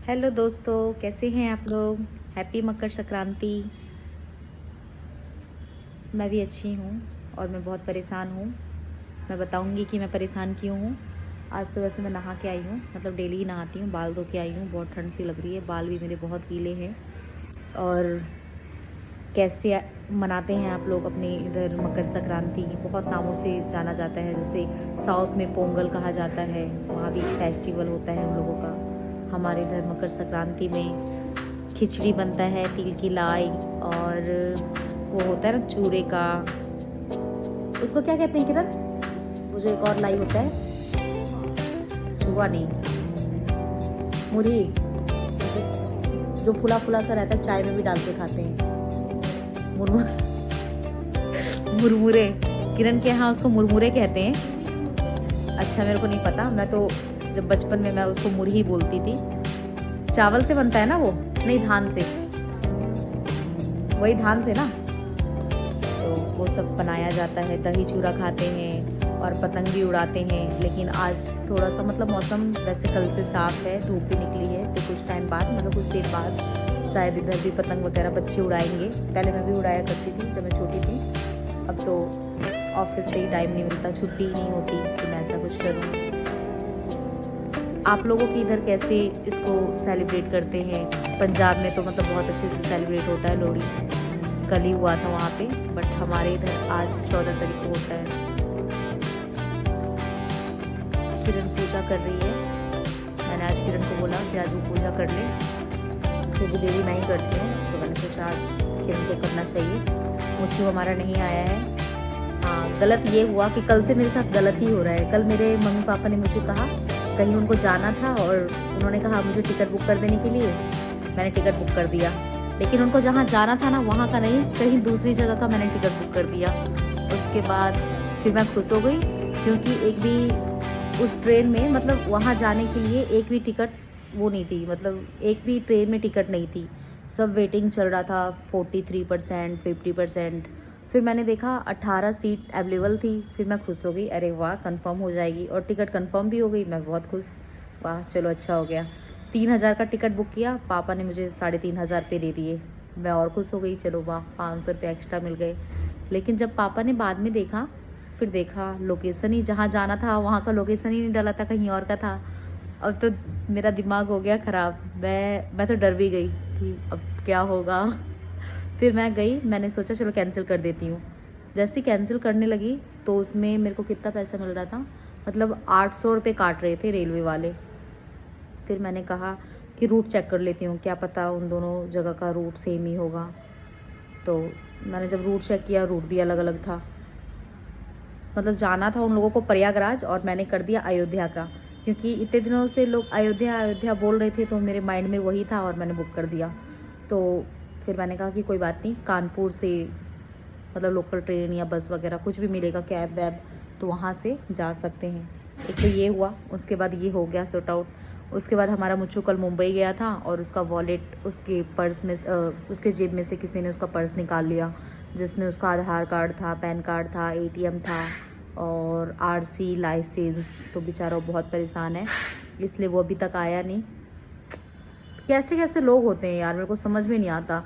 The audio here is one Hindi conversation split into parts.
हेलो दोस्तों, कैसे हैं आप लोग। हैप्पी मकर संक्रांति। मैं भी अच्छी हूँ और मैं बहुत परेशान हूँ। मैं बताऊँगी कि मैं परेशान क्यों हूँ। आज तो वैसे मैं नहा के आई हूँ, मतलब डेली ही नहाती हूँ, बाल धो के आई हूँ। बहुत ठंड सी लग रही है, बाल भी मेरे बहुत गीले हैं। और कैसे मनाते हैं आप लोग अपने इधर मकर संक्रांति। बहुत नामों से जाना जाता है, जैसे साउथ में पोंगल कहा जाता है, वहाँ भी फेस्टिवल होता है हम लोगों का। हमारे इधर मकर संक्रांति में खिचड़ी बनता है, तिल की लाई, और वो होता है ना चूरे का, उसको क्या कहते हैं किरण, वो जो एक और लाई होता है, चूहा नहीं, मुरही, जो फुला फुला सा रहता है, चाय में भी डाल के खाते हैं। मुरमुरे, किरण के यहाँ उसको मुरमुरे कहते हैं। अच्छा, मेरे को नहीं पता, मैं तो जब बचपन में मैं उसको मुरही बोलती थी। चावल से बनता है ना वो, नहीं धान से, वही धान से ना। तो वो सब बनाया जाता है, दही चूरा खाते हैं और पतंग भी उड़ाते हैं। लेकिन आज थोड़ा सा मतलब मौसम वैसे कल से साफ है, धूप भी निकली है, तो कुछ टाइम बाद, मतलब कुछ देर बाद शायद इधर भी पतंग वगैरह बच्चे उड़ाएंगे। पहले मैं भी उड़ाया करती थी जब मैं छोटी थी। अब तो ऑफिस से ही टाइम नहीं मिलता, छुट्टी ही नहीं होती कि मैं ऐसा कुछ करूँ। आप लोगों के इधर कैसे इसको सेलिब्रेट करते हैं। पंजाब में तो मतलब बहुत अच्छे से सेलिब्रेट होता है लोहड़ी। कल ही हुआ था वहाँ पे, बट हमारे इधर आज 14 तारीख को होता है। किरण पूजा कर रही है। मैंने आज किरण को बोला कि आज वो पूजा कर ले, क्योंकि डेली मैं ही करती हूँ, तो मैंने सोचा आज किरण को करना चाहिए। मुझे हमारा नहीं आया है। हाँ, गलत ये हुआ कि कल से मेरे साथ गलत ही हो रहा है। कल मेरे मम्मी पापा ने मुझे कहा कहीं उनको जाना था, और उन्होंने कहा मुझे टिकट बुक कर देने के लिए। मैंने टिकट बुक कर दिया, लेकिन उनको जहाँ जाना था ना वहाँ का नहीं, कहीं दूसरी जगह का मैंने टिकट बुक कर दिया। उसके बाद फिर मैं खुश हो गई, क्योंकि एक भी उस ट्रेन में, मतलब वहाँ जाने के लिए एक भी टिकट वो नहीं थी, मतलब एक भी ट्रेन में टिकट नहीं थी। सब वेटिंग चल रहा था, 43%, 50%। फिर मैंने देखा 18 सीट अवेलेबल थी। फिर मैं खुश हो गई, अरे वाह कंफर्म हो जाएगी, और टिकट कंफर्म भी हो गई। मैं बहुत खुश, वाह चलो अच्छा हो गया। 3000 का टिकट बुक किया, पापा ने मुझे 3500 रुपये दे दिए। मैं और खुश हो गई, चलो वाह 500 रुपये एक्स्ट्रा मिल गए। लेकिन जब पापा ने बाद में देखा, फिर देखा लोकेशन ही, जहाँ जाना था वहाँ का लोकेशन ही नहीं डाला था, कहीं और का था। अब तो मेरा दिमाग हो गया ख़राब। मैं तो डर भी गई कि अब क्या होगा। फिर मैं गई, मैंने सोचा चलो कैंसिल कर देती हूँ। जैसे कैंसिल करने लगी तो उसमें मेरे को कितना पैसा मिल रहा था, मतलब 800 रुपये काट रहे थे रेलवे वाले। फिर मैंने कहा कि रूट चेक कर लेती हूँ, क्या पता उन दोनों जगह का रूट सेम ही होगा। तो मैंने जब रूट चेक किया, रूट भी अलग अलग था। मतलब जाना था उन लोगों को प्रयागराज, और मैंने कर दिया अयोध्या का, क्योंकि इतने दिनों से लोग अयोध्या अयोध्या बोल रहे थे, तो मेरे माइंड में वही था और मैंने बुक कर दिया। तो फिर मैंने कहा कि कोई बात नहीं, कानपुर से मतलब लोकल ट्रेन या बस वगैरह कुछ भी मिलेगा, कैब वैब, तो वहाँ से जा सकते हैं। एक तो ये हुआ, उसके बाद ये हो गया सॉर्ट आउट। उसके बाद हमारा मुच्चू कल मुंबई गया था, और उसका वॉलेट उसके पर्स में, उसके जेब में से किसी ने उसका पर्स निकाल लिया, जिसमें उसका आधार कार्ड था, पैन कार्ड था, एटीएम था, और आरसी लाइसेंस। तो बेचारा बहुत परेशान है, इसलिए वो अभी तक आया नहीं। कैसे कैसे लोग होते हैं यार, मेरे को समझ में नहीं आता।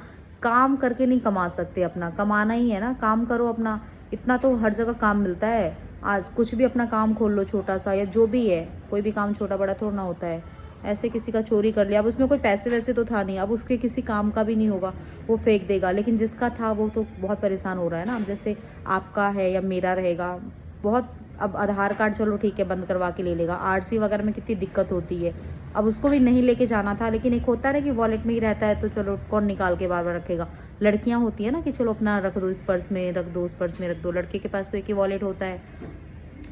काम करके नहीं कमा सकते, अपना कमाना ही है ना, काम करो अपना। इतना तो हर जगह काम मिलता है। आज कुछ भी अपना काम खोल लो, छोटा सा या जो भी है, कोई भी काम छोटा बड़ा थोड़ा ना होता है। ऐसे किसी का चोरी कर लिया, अब उसमें कोई पैसे वैसे तो था नहीं, अब उसके किसी काम का भी नहीं होगा, वो फेंक देगा। लेकिन जिसका था वो तो बहुत परेशान हो रहा है ना। अब जैसे आपका है या मेरा रहेगा, बहुत, अब आधार कार्ड चलो ठीक है बंद करवा के ले लेगा, आरसी वगैरह में कितनी दिक्कत होती है। अब उसको भी नहीं लेके जाना था, लेकिन एक होता है ना कि वॉलेट में ही रहता है, तो चलो कौन निकाल के बार बार रखेगा। लड़कियां होती है ना कि चलो अपना रख दो, इस पर्स में रख दो, उस पर्स में रख दो। लड़के के पास तो एक ही वॉलेट होता है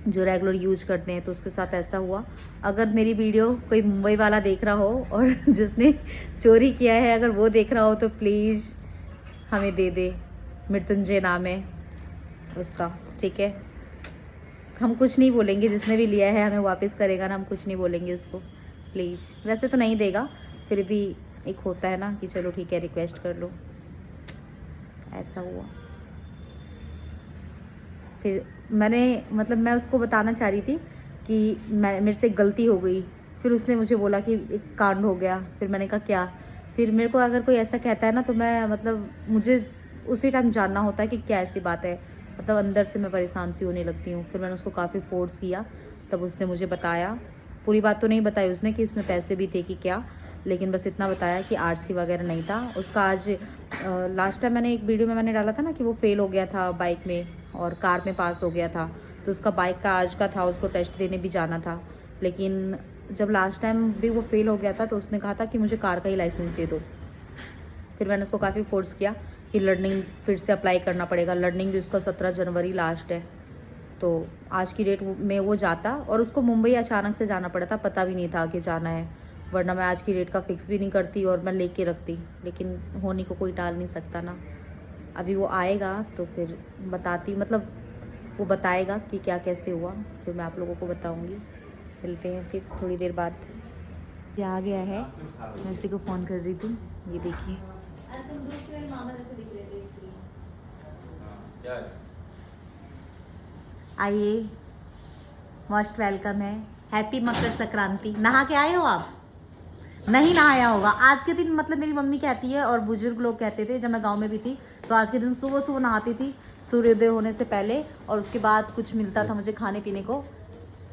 जो रेगुलर यूज करते हैं। तो उसके साथ ऐसा हुआ। अगर मेरी वीडियो कोई मुंबई वाला देख रहा हो और जिसने चोरी किया है अगर वो देख रहा हो, तो प्लीज़ हमें दे दे। मृत्युंजय नाम है उसका, ठीक है। हम कुछ नहीं बोलेंगे, जिसने भी लिया है हमें वापस करेगा ना, हम कुछ नहीं बोलेंगे उसको, प्लीज़। वैसे तो नहीं देगा, फिर भी एक होता है ना कि चलो ठीक है रिक्वेस्ट कर लो। ऐसा हुआ। फिर मैंने, मतलब मैं उसको बताना चाह रही थी कि मेरे से गलती हो गई। फिर उसने मुझे बोला कि एक कांड हो गया। फिर मैंने कहा क्या? फिर मेरे को अगर कोई ऐसा कहता है ना तो मैं मतलब मुझे उसी टाइम जानना होता है कि क्या ऐसी बात है, मतलब अंदर से मैं परेशान सी होने लगती हूँ। फिर मैंने उसको काफ़ी फोर्स किया, तब उसने मुझे बताया, पूरी बात तो नहीं बताई उसने कि उसमें पैसे भी थे कि क्या, लेकिन बस इतना बताया कि आरसी वगैरह नहीं था उसका। आज लास्ट टाइम मैंने एक वीडियो में मैंने डाला था ना कि वो फेल हो गया था बाइक में और कार में पास हो गया था, तो उसका बाइक का आज का था, उसको टेस्ट देने भी जाना था। लेकिन जब लास्ट टाइम भी वो फेल हो गया था तो उसने कहा था कि मुझे कार का ही लाइसेंस दे दो। फिर मैंने उसको काफ़ी फोर्स किया कि लर्निंग फिर से अप्लाई करना पड़ेगा, लर्निंग भी उसका 17 जनवरी लास्ट है। तो आज की डेट में वो जाता और उसको मुंबई अचानक से जाना पड़ा था, पता भी नहीं था कि जाना है, वरना मैं आज की डेट का फिक्स भी नहीं करती और मैं लेके रखती, लेकिन होने को कोई टाल नहीं सकता ना। अभी वो आएगा तो फिर बताती, मतलब वो बताएगा कि क्या कैसे हुआ, फिर मैं आप लोगों को बताऊंगी। मिलते हैं फिर थोड़ी देर बाद। ये आ गया है, मैं इसी को फ़ोन कर रही थी, ये देखिए। तुम दूर से मेरे मामा जैसे दिख रहे थे इसलिए। आइए, मोस्ट वेलकम है, हैप्पी मकर संक्रांति। नहा के आए हो आप? नहीं नहाया होगा आज के दिन, मतलब मेरी मम्मी कहती है और बुजुर्ग लोग कहते थे जब मैं गांव में भी थी, तो आज के दिन सुबह सुबह नहाती थी सूर्योदय होने से पहले, और उसके बाद कुछ मिलता था मुझे खाने पीने को।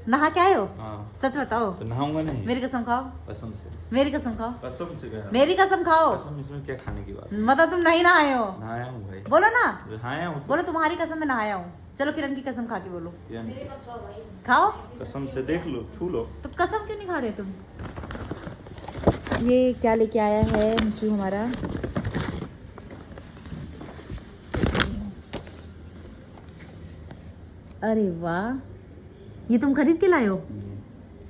नहा के आए हो? हाँ। सच बताओ। तो नहाऊंगा नहीं। मेरी कसम खाओ। कसम से। मेरी कसम खाओ। कसम से कह रहा हूं। मेरी कसम खाओ। कसम, इसमें क्या खाने की बात? मतलब तुम नहीं नहाए हो? नहाया हूँ भाई। बोलो ना। नहाया हूँ। बोलो तुम्हारी कसम में नहाया हूँ। चलो किरण की कसम खा के बोलो। खाओ। खाओ। कसम से देख लो, छू लो। तो कसम क्यों नहीं खा रहे तुम? ये क्या लेके आया है मुझे हमारा, अरे वाह, ये तुम खरीद के लाए हो?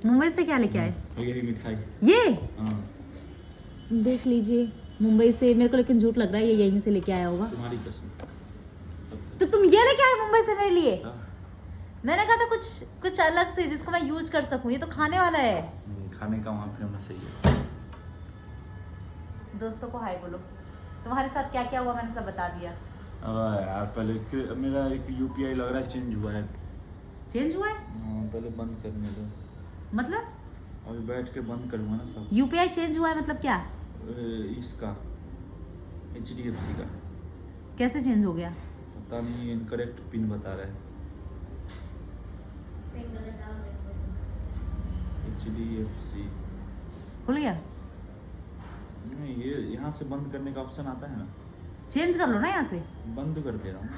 मुंबई से क्या लेके आए? यही मिठाई। ये हाँ। देख लीजिए, मुंबई से। मेरे को लेकिन झूठ लग रहा है, ये यहीं से लेके आया होगा। तुम्हारी कसम। तो तुम ये लेके आए मुंबई से मेरे लिए? हाँ। मैंने कहा था कुछ अलग से जिसको मैं यूज कर सकूं, ये तो खाने वाला है। खाने का वहाँ फेमस है। दोस्तों को हाय बोलो। तुम्हारे साथ क्या क्या हुआ मैंने सब बता दिया। यार पहले मेरा एक यूपीआई लग रहा है चेंज हुआ है। चेंज हुआ है? पहले बंद करने दो। मतलब? अभी बैठ के बंद करूँगा ना सब। यूपीआई चेंज हुआ है मतलब क्या? इसका HDFC का। कैसे चेंज हो गया? पता नहीं, इनकरेक्ट पिन बता रहा है। HDFC खुल गया? नहीं, ये यहाँ से बंद करने का ऑप्शन आता है ना। चेंज कर लो ना यहाँ से। बंद कर दे रहा हूँ।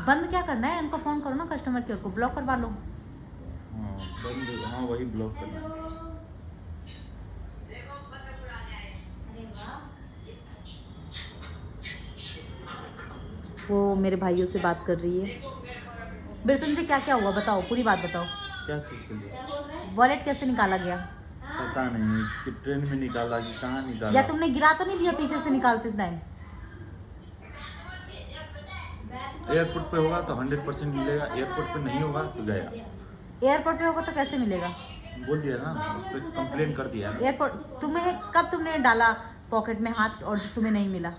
बंद क्या करना है? इनको फोन करो ना कस्टमर केयर को, ब्लॉक करवा लो। हाँ बंद, हाँ वही ब्लॉक करना। वो मेरे भाइयों से बात कर रही है। फिर तुमसे क्या क्या हुआ बताओ, पूरी बात बताओ। क्या चीज के लिए? वॉलेट कैसे निकाला गया? पता नहीं कि ट्रेन में निकाला कि कहाँ निकाला। या तुमने गिरा तो नहीं दिया पीछे से निकालते इस टाइम? एयरपोर्ट पे होगा तो 100% मिलेगा, एयरपोर्ट पे नहीं होगा तो गया। एयरपोर्ट पे होगा तो कैसे मिलेगा? बोल दिया ना, उस पर कंप्लेन कर दिया। एयरपोर्ट कब तुमने डाला पॉकेट में हाथ और जो तुम्हें नहीं मिला?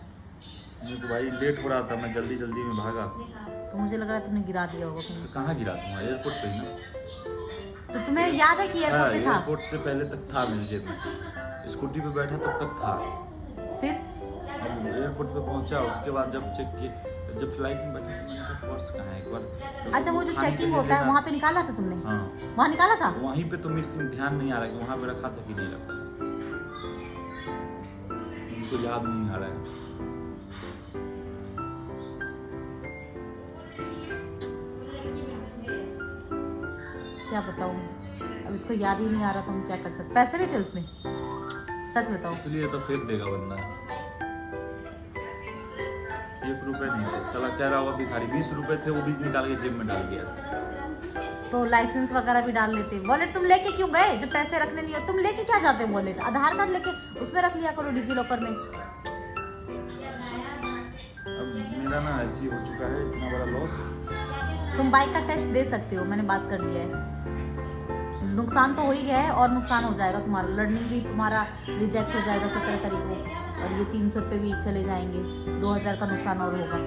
मेरे को भाई लेट हो रहा था, मैं जल्दी जल्दी में भागा। तो मुझे लग रहा है तुमने गिरा दिया होगा कहीं। तो कहाँ गिरा दूंगा? एयरपोर्ट पे ही ना। तो तुम्हें याद है कि एयरपोर्ट पे था? एयरपोर्ट से पहले तक था मेरी जेब में, स्कूटी पे बैठा तब तक था। फिर अब एयरपोर्ट पे पहुंचा, उसके बाद जब चेक किए, जब फ्लाइट में बैठा तो मैंने कहा पर्स कहाँ है एक बार। अच्छा, वो जो चेकिंग होता है वहाँ पे निकाला था तुमने? हाँ वहाँ निकाला था? वहीं पे तो मिसिंग, ध्यान नहीं आ रहा कि वहाँ पे रखा था कि नहीं रखा, उनको याद नहीं आ रहा है। क्या बताऊँ, अब इसको याद ही नहीं आ रहा तो हम क्या कर सकते। पैसे भी थे उसमें, सच बताओ। इसलिए तो फेंक देगा बंदा। 1 रुपए नहीं थे, साला कह रहा हुआ भिखारी। 20 रुपए थे, वो भी निकाल के जेब में डाल दिया। तो लाइसेंस वगैरह भी डाल लेते। वॉलेट तुम लेके क्यों गए जब पैसे रखने नहीं हो? तुम लेके क्या जाते हो वॉलेट? आधार कार्ड लेके उसमें रख लिया करो, डिजी लॉकर में। अब मेरा ना ऐसे ही हो चुका है, इतना बड़ा लॉस। तुम बाइक का टेस्ट दे सकते हो, मैंने बात कर लिया है। नुकसान तो हो ही गया है और नुकसान हो जाएगा तुम्हारा। लर्निंग भी तुम्हारा रिजेक्ट हो जाएगा 17 तारीख को, और ये 300 रुपये भी चले जाएंगे। 2000 का नुकसान और होगा।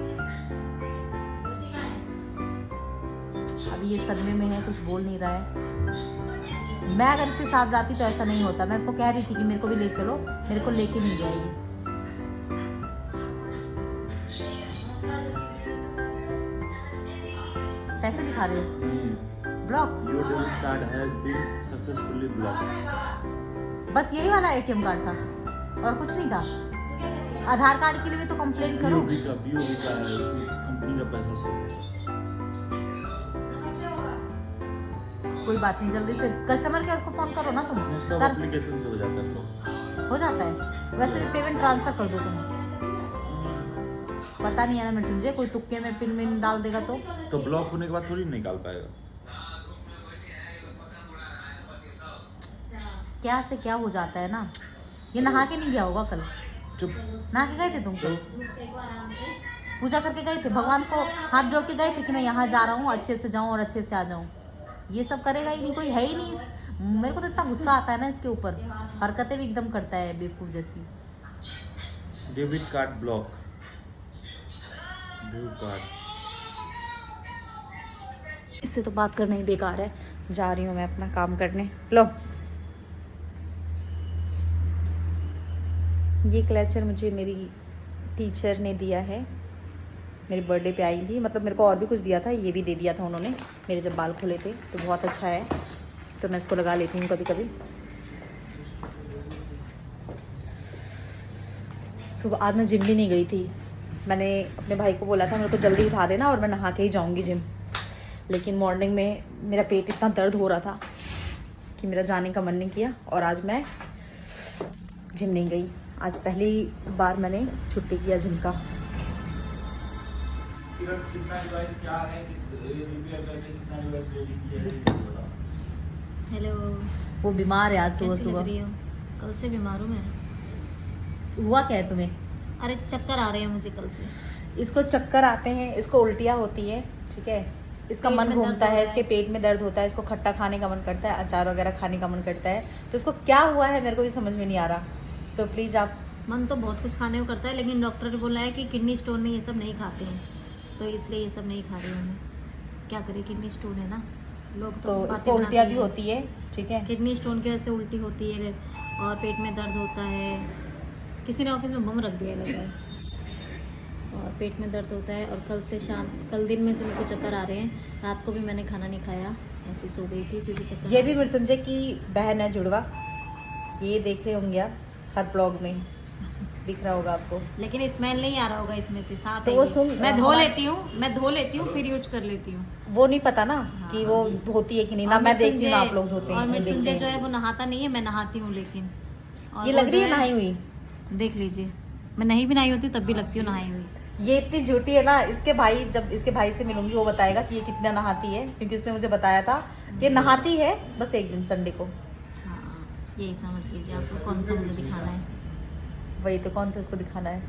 अभी ये सदमे में है, कुछ बोल नहीं रहा है। मैं अगर इसके साथ जाती तो ऐसा नहीं होता। मैं उसको कह रही थी कि मेरे को भी ले चलो, मेरे को लेके नहीं गया ये। पैसे दिखा रहे हो block? Your debit card has been successfully block. बस यही वाला एटीएम कार्ड था और कुछ नहीं था। आधार कार्ड के लिए भी तो कंप्लेंट करो। बीओबी का है, उसमें कंपनी का पैसा सब। कोई बात नहीं, जल्दी से कस्टमर केयर को फोन करो ना तुम। सब सर एप्लीकेशन से हो जाता है। हो जाता है। वैसे भी पेमेंट ट्रांसफर कर दो तुम। पता नहीं है ना मैं तुझे, कोई तुक्के में पिन विन डाल देगा तो ब्लॉक होने के बाद थोड़ी निकाल पाएगा। क्या से क्या हो जाता है ना। ये नहा के नहीं गया होगा कल? चुप। नहा के गए थे तुम कल? पूजा करके गए थे, भगवान को हाथ जोड़ के गए थे कि मैं यहाँ जा रहा हूँ, अच्छे से जाऊँ और अच्छे से आ जाऊँ। ये सब करेगा ही नहीं, कोई है ही नहीं। मेरे को तो इतना गुस्सा आता है ना इसके ऊपर, हरकतें भी एकदम करता है बेवकूफ जैसी। Debit card block. Due card. इससे तो बात करना ही बेकार है। जा रही हूँ मैं अपना काम करने। लो, ये क्लेचर मुझे मेरी टीचर ने दिया है, मेरे बर्थडे पे आई थी। मतलब मेरे को और भी कुछ दिया था, ये भी दे दिया था उन्होंने मेरे जब बाल खुले थे। तो बहुत अच्छा है, तो मैं इसको लगा लेती हूँ कभी कभी। सुबह आज मैं जिम भी नहीं गई थी। मैंने अपने भाई को बोला था मेरे को जल्दी उठा देना और मैं नहा के ही जाऊँगी जिम। लेकिन मॉर्निंग में मेरा पेट इतना दर्द हो रहा था कि मेरा जाने का मन नहीं किया और आज मैं जिम नहीं गई। आज पहली बार मैंने छुट्टी किया जिम का। कितना डिवाइस क्या है, रिपेयर करके कितना डिवाइस रेडी किया है? हेलो। वो बीमार है आज सुबह कैसी लग सुबह। रही हो? कल से बीमार हूँ मैं। हुआ क्या है तुम्हें? अरे चक्कर आ रहे हैं मुझे कल से। इसको चक्कर आते हैं, इसको उल्टियाँ होती है, ठीक है, इसका पेट मन में दर्द घूमता हो है, रहा इसके है। पेट में दर्द होता है, इसको खट्टा खाने का मन करता है, अचार वगैरह खाने का मन करता है। तो इसको क्या हुआ है मेरे को भी समझ में नहीं आ रहा। तो प्लीज़ आप। मन तो बहुत कुछ खाने को करता है, लेकिन डॉक्टर ने बोला है कि किडनी स्टोन में ये सब नहीं खाते हैं, तो इसलिए ये सब नहीं खा रही हूँ मैं। क्या करें, किडनी स्टोन है ना। लोग तो बातें इसको बनाते उल्टियाँ भी हैं। होती है, ठीक है। किडनी स्टोन की वजह से उल्टी होती है और पेट में दर्द होता है। किसी ने ऑफिस में बम रख दिया लगा है। और पेट में दर्द होता है। और कल दिन में से मेरे को चक्कर आ रहे हैं। रात को भी मैंने खाना नहीं खाया, ऐसे सो गई थी क्योंकि चक्कर। ये भी मृत्युंजय की बहन है, जुड़वा। ये देख रहे होंगे आप हर ब्लॉग में, दिख रहा होगा आपको। लेकिन स्मेल नहीं आ रहा होगा इसमें से, साफ तो है वो ये। सुन- मैं धो हमारे- लेती हूँ फिर यूज कर लेती हूँ। वो नहीं पता ना कि हाँ। वो होती है कि नहीं ना। और मैं देखती हूँ ना, मृत्युंजय- आप लोग धोते और हैं, मैं देखती मृत्युंजय जो हूँ। है वो नहाता नहीं है, मैं नहाती हूँ। लेकिन और ये वो लग रही जो है नहाई हुई। देख लीजिए, मैं नहीं भी नहाई होती तब भी लगती हूँ नहाई हुई। ये इतनी झूठी है ना। इसके भाई, जब इसके भाई से मिलूंगी वो बताएगा कि ये कितना नहाती है, क्योंकि उसने मुझे बताया था कि नहाती है बस एक दिन, संडे को। हाँ, यही समझ लीजिए। आपको कौन सा मुझे दिखाना है? वही तो, कौन सा इसको दिखाना है?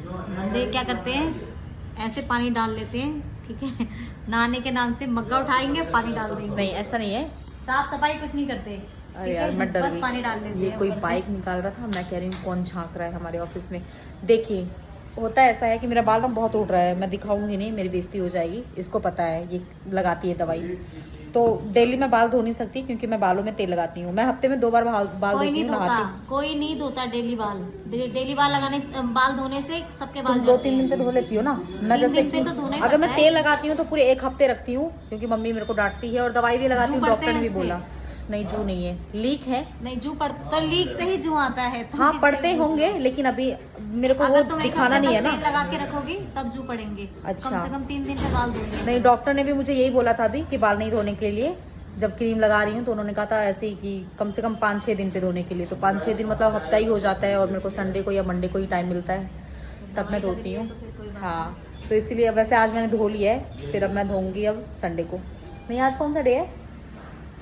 बंदे क्या करते हैं, ऐसे पानी डाल लेते हैं, ठीक है। नहाने के नाम से मग्गा उठाएंगे, पानी डाल देंगे। नहीं, ऐसा नहीं है। साफ सफाई कुछ नहीं करते, अरे ठीक यार, है? मैं डर बस गई। पानी डाल देते ये हैं कोई ऊपर से। बाइक निकाल रहा था, मैं कह रही हूँ कौन झांक रहा है हमारे ऑफिस में। देखिए, होता ऐसा है कि मेरा बाल ना बहुत उड़ रहा है। मैं दिखाऊंगी नहीं, मेरी बेइज्जती हो जाएगी। इसको पता है, ये लगाती है दवाई। तो डेली मैं बाल धो नहीं सकती क्योंकि मैं बालों में तेल लगाती हूँ। मैं हफ्ते में 2 बार बाल कोई धोती नहीं हूँ, धोता, नहाती। कोई नहीं धोता डेली बाल। डेली बाल धोने से सबके बाल तुम झड़ते 2-3 दिन पे हैं। धो लेती हो ना। मैं 3 जैसे दिन पे कि तो धोना ही अगर मैं पड़ता तेल है। लगाती हूँ तो पूरे 1 हफ्ते रखती हूँ, क्योंकि मम्मी मेरे को डांटती है। और दवाई भी लगाती जू हूँ, पड़ते डॉक्टर ने हैं भी इससे। बोला। नहीं, जू नहीं है, लीक है। नहीं, जू पड़ता तो लीक से ही जू आता है। तुम हाँ, किससे पड़ते जू- होंगे, लेकिन अभी मेरे को वो अगर तुम एक दिखाना हफ्ते नहीं है तक ना। तेल लगा के रखोगी तब जू पड़ेंगे। अच्छा। कम से कम 3 दिन पे बाल धोएंगे। नहीं, डॉक्टर ने भी मुझे यही बोला था अभी कि बाल नहीं धोने के लिए। जब क्रीम लगा रही हूँ तो उन्होंने कहा था ऐसे ही कि कम से कम 5-6 दिन पे धोने के लिए। तो 5-6 दिन मतलब हफ्ता ही हो जाता है, और मेरे को संडे को या मंडे को ही टाइम मिलता है, तब मैं धोती हूँ। तो फिर कोई बात हाँ, तो इसीलिए वैसे आज मैंने धो लिया है, फिर अब मैं धोऊंगी अब संडे को। नहीं, आज कौन सा डे है?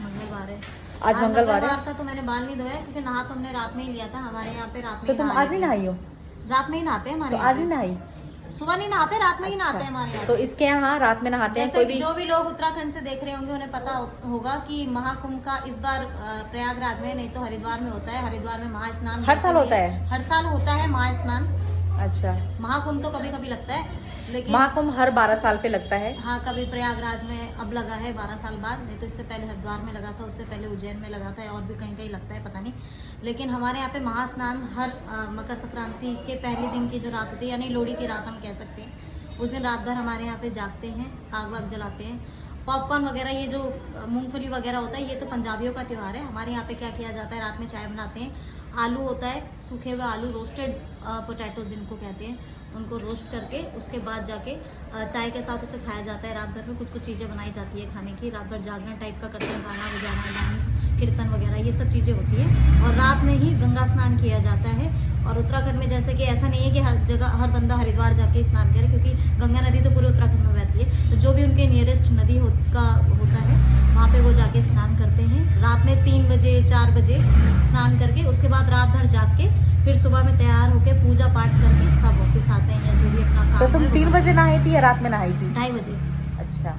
मंगलवार है। आज मंगलवार है। था तो मैंने बाल नहीं धोया क्योंकि नहा तो हमने रात में ही लिया था। हमारे यहाँ पे रात में तो ही तुम नहा आज नहीं लेते हैं। नहाई हो? रात में ही नहाते हैं हमारे तो यहाँ आज पे। नहीं नहाई? सुबह नहीं नहाते, रात में ही नहाते हैं हमारे यहाँ तो पे। इसके यहाँ रात में नहाते हैं। जैसे कोई कि भी जो भी लोग उत्तराखंड से देख रहे होंगे उन्हें पता होगा कि महाकुंभ का इस बार प्रयागराज में नहीं तो हरिद्वार में होता है। हरिद्वार में महास्नान हर साल होता है? हर साल होता है महास्नान। अच्छा, महाकुंभ तो कभी कभी लगता है, लेकिन महाकुंभ हर 12 साल पे लगता है। हाँ, कभी प्रयागराज में अब लगा है 12 साल बाद, नहीं तो इससे पहले हरिद्वार में लगा था, उससे पहले उज्जैन में लगा था, और भी कहीं कहीं लगता है, पता नहीं। लेकिन हमारे यहाँ पे महास्नान हर मकर संक्रांति के पहले दिन की जो रात होती है, यानी लोहड़ी की रात हम कह सकते हैं, उस दिन रात भर हमारे यहाँ पे जागते हैं, आग वाग जलाते हैं, पॉपकॉर्न वगैरह, ये जो मूंगफली वगैरह होता है, ये तो पंजाबियों का त्यौहार है। हमारे यहाँ पे क्या किया जाता है, रात में चाय बनाते हैं, आलू होता है, सूखे हुए आलू, रोस्टेड पोटैटो जिनको कहते हैं, उनको रोस्ट करके उसके बाद जाके चाय के साथ उसे खाया जाता है। रात भर में कुछ कुछ चीज़ें बनाई जाती है खाने की, रात भर जागरण टाइप का करते हैं, गाना बजाना, डांस, कीर्तन वगैरह, ये सब चीज़ें होती है। और रात में ही गंगा स्नान किया जाता है। और उत्तराखंड में जैसे कि ऐसा नहीं है कि हर जगह हर बंदा हरिद्वार जाके स्नान करे, क्योंकि गंगा नदी तो पूरे उत्तराखंड में बहती है, तो जो भी उनके नियरेस्ट नदी होता है वहाँ पे वो जाके स्नान करते हैं। रात में 3 बजे 4 बजे स्नान करके उसके बाद रात भर जाग के फिर सुबह में तैयार होके पूजा पाठ करके तब ऑफिस आते हैं, या जो भी अपना काम तो तुम है, 3 बजे नहाई थी या रात में नहाई थी? 2:30 बजे। अच्छा,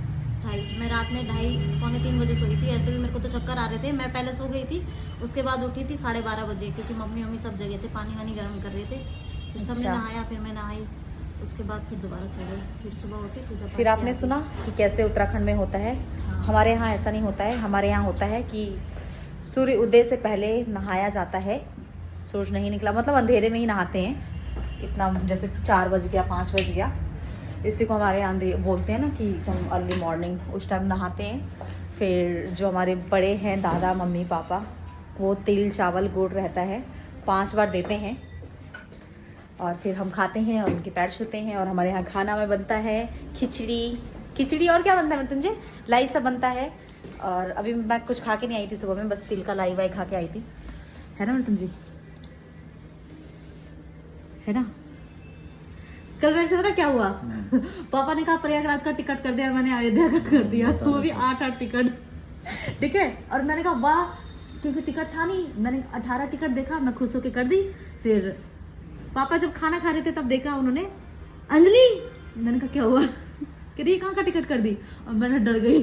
मैं रात में 2:30 पौने 3 बजे सोई थी। ऐसे भी मेरे को तो चक्कर आ रहे थे, मैं पहले सो गई थी, उसके बाद उठी थी 12:30 बजे, क्योंकि मम्मी सब जगह थे, पानी वानी गर्म कर रहे थे। फिर सबने अच्छा। नहाया, फिर मैं नहाई, उसके बाद फिर दोबारा सो गई, फिर सुबह उठी पूजा पाठ फिर आपने किया। सुना कि कैसे उत्तराखंड में होता है। हाँ। हमारे यहाँ ऐसा नहीं होता है। हमारे यहाँ होता है कि सूर्य उदय से पहले नहाया जाता है, सूरज नहीं निकला, मतलब अंधेरे में ही नहाते हैं। इतना जैसे 4 बज गया, 5 बज गया, इसी को हमारे यहाँ बोलते हैं ना कि हम अर्ली मॉर्निंग, उस टाइम नहाते हैं। फिर जो हमारे बड़े हैं, दादा मम्मी पापा, वो तिल चावल गुड़ रहता है 5 बार देते हैं, और फिर हम खाते हैं और उनके पैर छूते हैं। और हमारे यहाँ खाना में बनता है खिचड़ी और क्या बनता है तुझे, लाई सब बनता है। और अभी मैं कुछ खा के नहीं आई थी सुबह में, बस तिल का लाई वाई खा के आई थी, है ना तुझे, है ना। कल मेरे से पता क्या हुआ, पापा ने कहा प्रयागराज का टिकट कर दिया, मैंने अयोध्या का कर दिया, तो वो भी 8 टिकट, ठीक है। और मैंने कहा वाह, क्योंकि टिकट था नहीं, मैंने 18 टिकट देखा, मैं खुश होकर कर दी। फिर पापा जब खाना खा रहे थे तब देखा उन्होंने, अंजलि, मैंने कहा क्या हुआ, कि ये कहाँ का टिकट कर दी, और मैंने डर गई।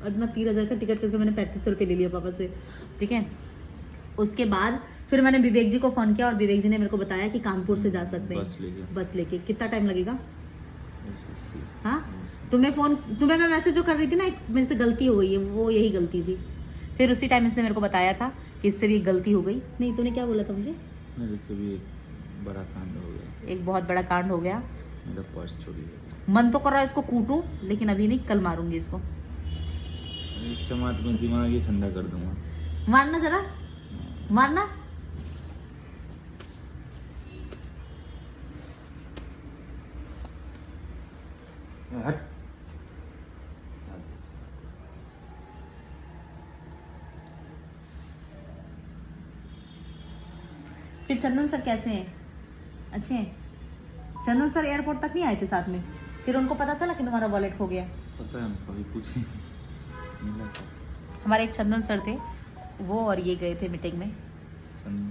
और ना 3000 का टिकट करके मैंने 3500 रुपये ले लिया पापा से, ठीक है। उसके बाद फिर मैंने विवेक जी को फ़ोन किया, और विवेक जी ने मेरे को बताया कि कानपुर से जा सकते हैं बस लेके। कितना टाइम लगेगा? हाँ, तुम्हें मैं मैसेज जो कर रही थी ना, मेरे से गलती हो गई है, वो यही गलती थी। फिर उसी टाइम इसने मेरे को बताया था कि इससे भी एक गलती हो गई। नहीं, तूने क्या बोला था मुझे? मेरे से भी एक बड़ा कांड हो गया, एक बहुत बड़ा कांड हो गया। मेरा पर्स चोरी हो गया। मन तो कर रहा है इसको कूटूं, लेकिन अभी नहीं, कल मारूंगी इसको। एक चमाट में दिमाग ही ठंडा कर दूंगा। मारना जरा, मारना। हट। फिर चंदन सर कैसे हैं? अच्छे हैं? चंदन सर एयरपोर्ट तक नहीं आए थे साथ में, फिर उनको पता चला कि तुम्हारा वॉलेट खो गया। पता है, हमको अभी पूछे मिला था। हमारे एक चंदन सर थे, वो और ये गए थे मीटिंग में।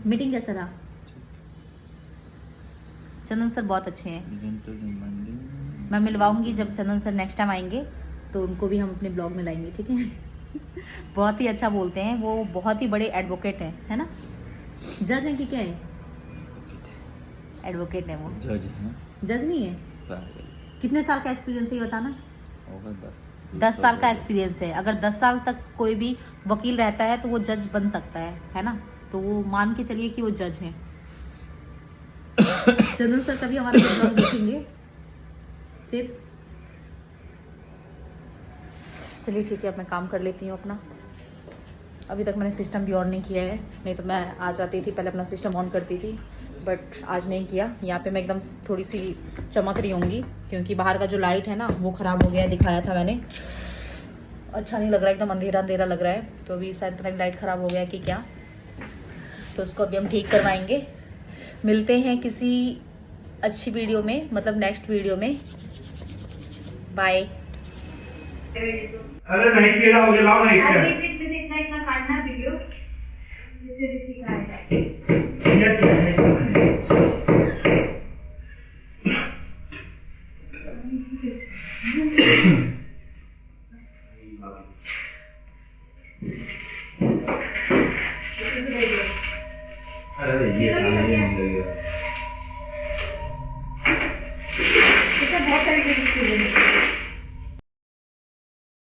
मीटिंग कैसा रहा? चंदन सर बहुत अच्छे हैं, मैं मिलवाऊंगी जब चंदन सर नेक्स्ट टाइम आएंगे, तो उनको भी हम अपने ब्लॉग में लाएंगे, ठीक है। बहुत ही अच्छा बोलते हैं वो, बहुत ही बड़े एडवोकेट हैं, है ना। जज हैं कि क्या है? एडवोकेट है वो। जज हैं? जज नहीं है। कितने साल का एक्सपीरियंस है ये बताना? होगा 10 साल का एक्सपीरियंस है। अगर 10 साल तक कोई भी वकील रहता है तो वो जज बन सकता है ना। तो वो मान के चलिए कि वो जज हैं। चंदन सर कभी हमारा ब्लॉग देखेंगे फिर। चलिए ठीक है, अब मैं काम कर लेती हूँ अपना। अभी तक मैंने सिस्टम भी ऑन नहीं किया है, नहीं तो मैं आ जाती थी पहले अपना सिस्टम ऑन करती थी, बट आज नहीं किया। यहाँ पे मैं एकदम थोड़ी सी चमक रही होंगी, क्योंकि बाहर का जो लाइट है ना वो ख़राब हो गया, दिखाया था मैंने। अच्छा नहीं लग रहा है, एकदम अंधेरा अंधेरा लग रहा है। तो अभी शायद पता नहीं लाइट ख़राब हो गया कि क्या, तो उसको अभी हम ठीक करवाएंगे। मिलते हैं किसी अच्छी वीडियो में, मतलब नेक्स्ट वीडियो में। बाय। अरे नहीं कीड़ा हो गया, लाओ नहीं क्या इतना काटना वीडियो जिससे दिख रहा है। ये क्या है? अरे ये नहीं लगेगा।